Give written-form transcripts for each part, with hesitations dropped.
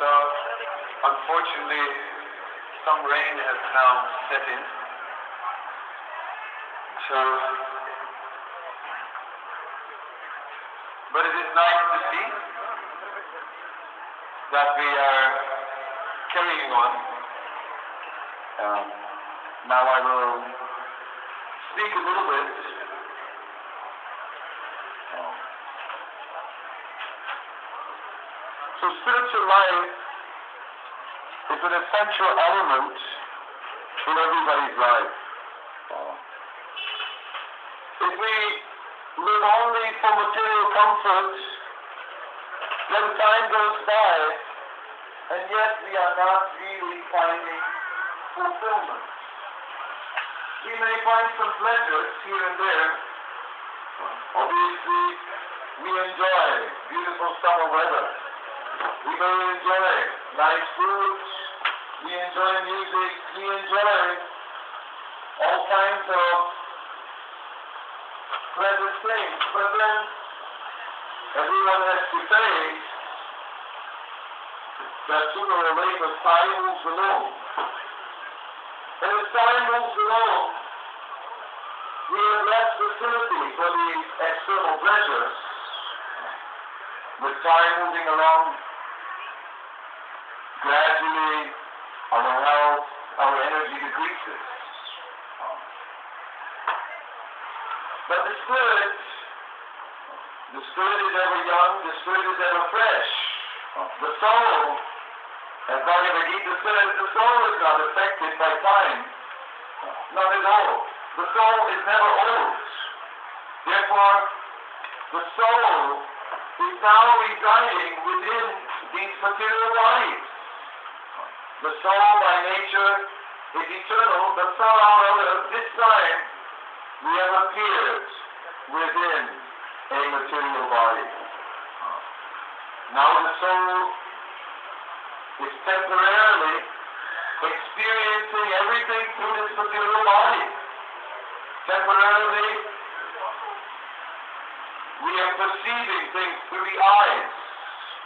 So, unfortunately, some rain has now set in. So, but it is nice to see that we are carrying on. Now I will speak a little bit. So spiritual life is an essential element in everybody's life. If we live only for material comfort, then time goes by, and yet we are not really finding fulfillment. We may find some pleasures here and there. Obviously, we enjoy beautiful summer weather. We may enjoy nice food. We enjoy music. We enjoy all kinds of pleasant things. But then, everyone has to face that sooner or later time moves along. And as time moves along, we have less facility for the external pleasures. With time moving along, gradually our health, our energy decreases. But the spirit is ever young, the spirit is ever fresh. The soul, as Bhagavad Gita says, the soul is not affected by time. Not at all. The soul is never old. Therefore, the soul is now residing within these material bodies. The soul by nature is eternal, but somehow or other, this time, we have appeared within a material body. Now the soul is temporarily experiencing everything through this material body. Temporarily, we are perceiving things through the eyes,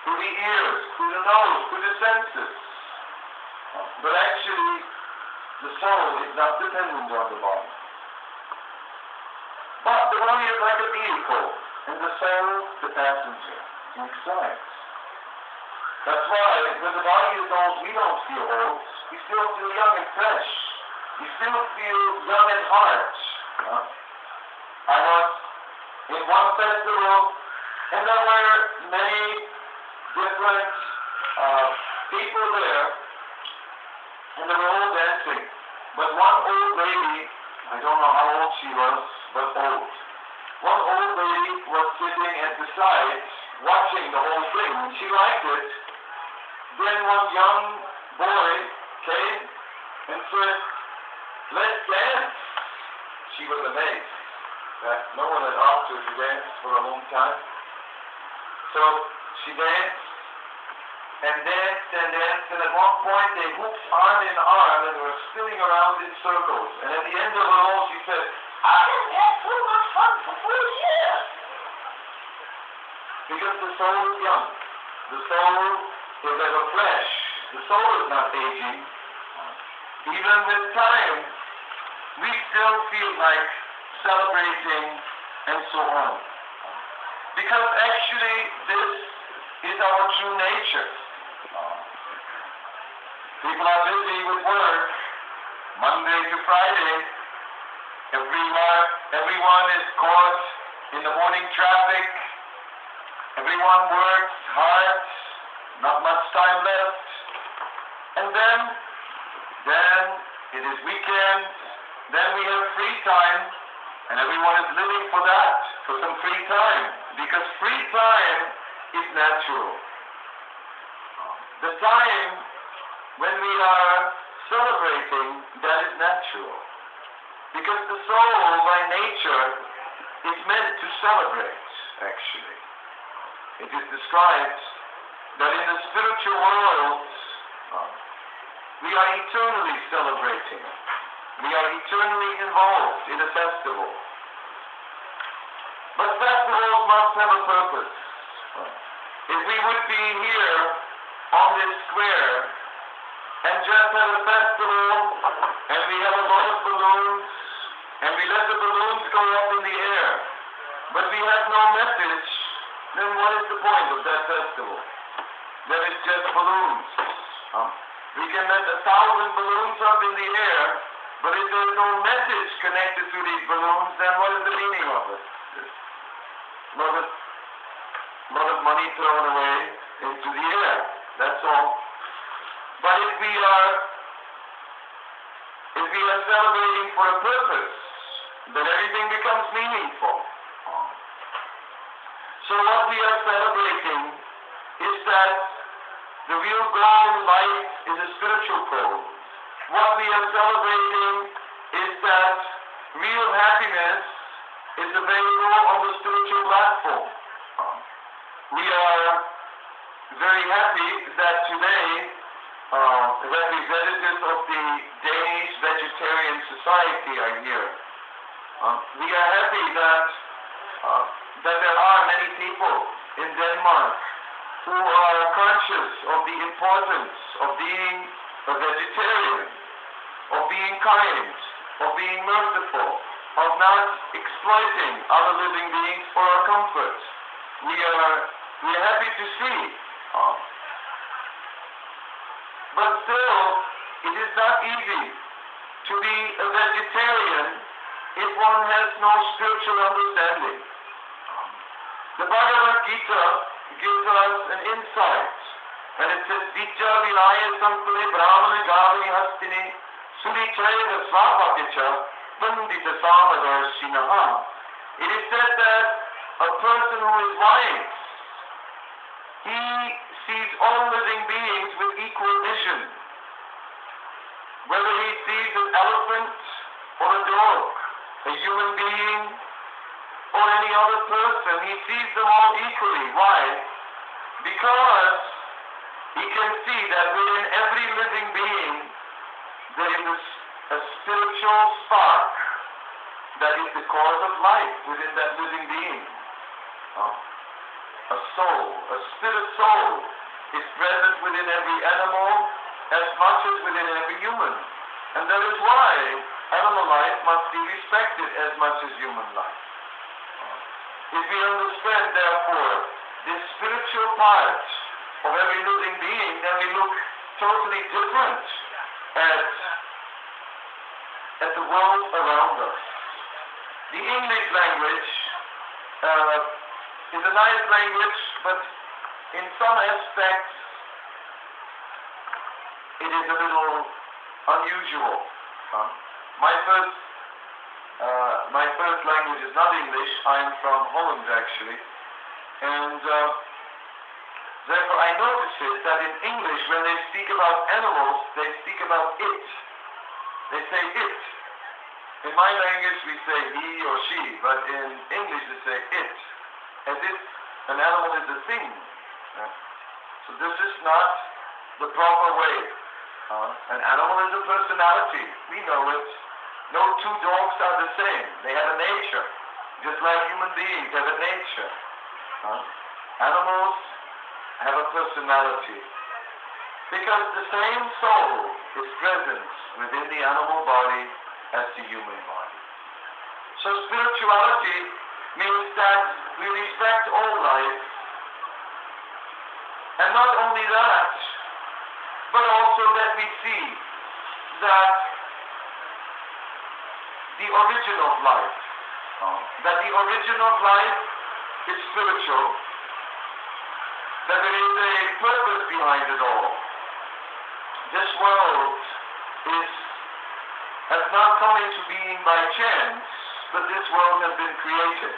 through the ears, through the nose, through the senses. But actually, the soul is not dependent on the body. But the body is like a vehicle, and the soul the passenger inside. That's why when the body is old, we don't feel old. We still feel young and fresh. We still feel young at heart. I was in one festival, and there were many different people there, and they were all dancing. But one old lady, I don't know how old she was, but old. One old lady was sitting at the side, watching the whole thing, and she liked it. Then one young boy came and said, "Let's dance." She was amazed that no one had asked her to dance for a long time. So she danced and danced and danced, and at one point they hooked arm in arm and were spinning around in circles. And at the end of it all, she said, "I have had so much fun for 4 years." Because the soul is young. The soul is ever fresh. The soul is not aging. Even with time, we still feel like celebrating and so on. Because actually, this is our true nature. People are busy with work, Monday to Friday. Everyone is caught in the morning traffic. Everyone works hard, not much time left. And then it is weekend, then we have free time, and everyone is living for that, for some free time, because free time is natural. The time when we are celebrating, that is natural. Because the soul, by nature, is meant to celebrate, actually. It is described that in the spiritual world, we are eternally celebrating. We are eternally involved in a festival. But festivals must have a purpose. If we would be here on this square and just have a festival, and we have a lot of balloons, and we let the balloons go up in the air, but we have no message, then what is the point of that festival? Then it's just balloons. We can let 1,000 balloons up in the air, but if there's no message connected to these balloons, then what is the meaning of it? A lot of money thrown away into the air. That's all. But if we are celebrating for a purpose, then everything becomes meaningful. So what we are celebrating is that the real goal in life is a spiritual goal. What we are celebrating is that real happiness is available on the spiritual platform. We are very happy that today representatives of the Danish Vegetarian Society are here. We are happy that there are many people in Denmark who are conscious of the importance of being a vegetarian, of being kind, of being merciful, of not exploiting other living beings for our comfort. We are happy to see. But still, it is not easy to be a vegetarian if one has no spiritual understanding. The Bhagavad Gita gives us an insight, and it says, Ditya Vinaya Sankule Brahmana Gavani Hastini Surichaya Svapakicha Pandita Samadarshinaha. It is said that a person who is wise, he sees all living beings with equal vision. Whether he sees an elephant or a dog, a human being or any other person, he sees them all equally. Why? Because he can see that within every living being there is a spiritual spark that is the cause of life within that living being. A soul, a spirit soul is present within every animal as much as within every human. And that is why animal life must be respected as much as human life. If we understand, therefore, this spiritual part of every living being, then we look totally different at the world around us. The English language is a nice language, but in some aspects it is a little unusual. My first language is not English. I am from Holland, actually, and therefore I notice it that in English, when they speak about animals, they speak about it. They say it. In my language, we say he or she, but in English, they say it, as if an animal is a thing. So this is not the proper way. An animal is a personality. We know it. No two dogs are the same. They have a nature, just like human beings have a nature. Animals have a personality, because the same soul is present within the animal body as the human body. So spirituality means that we respect all life, and not only that, but also that we see that the origin of life, is spiritual, that there is a purpose behind it all. This world has not come into being by chance, but this world has been created.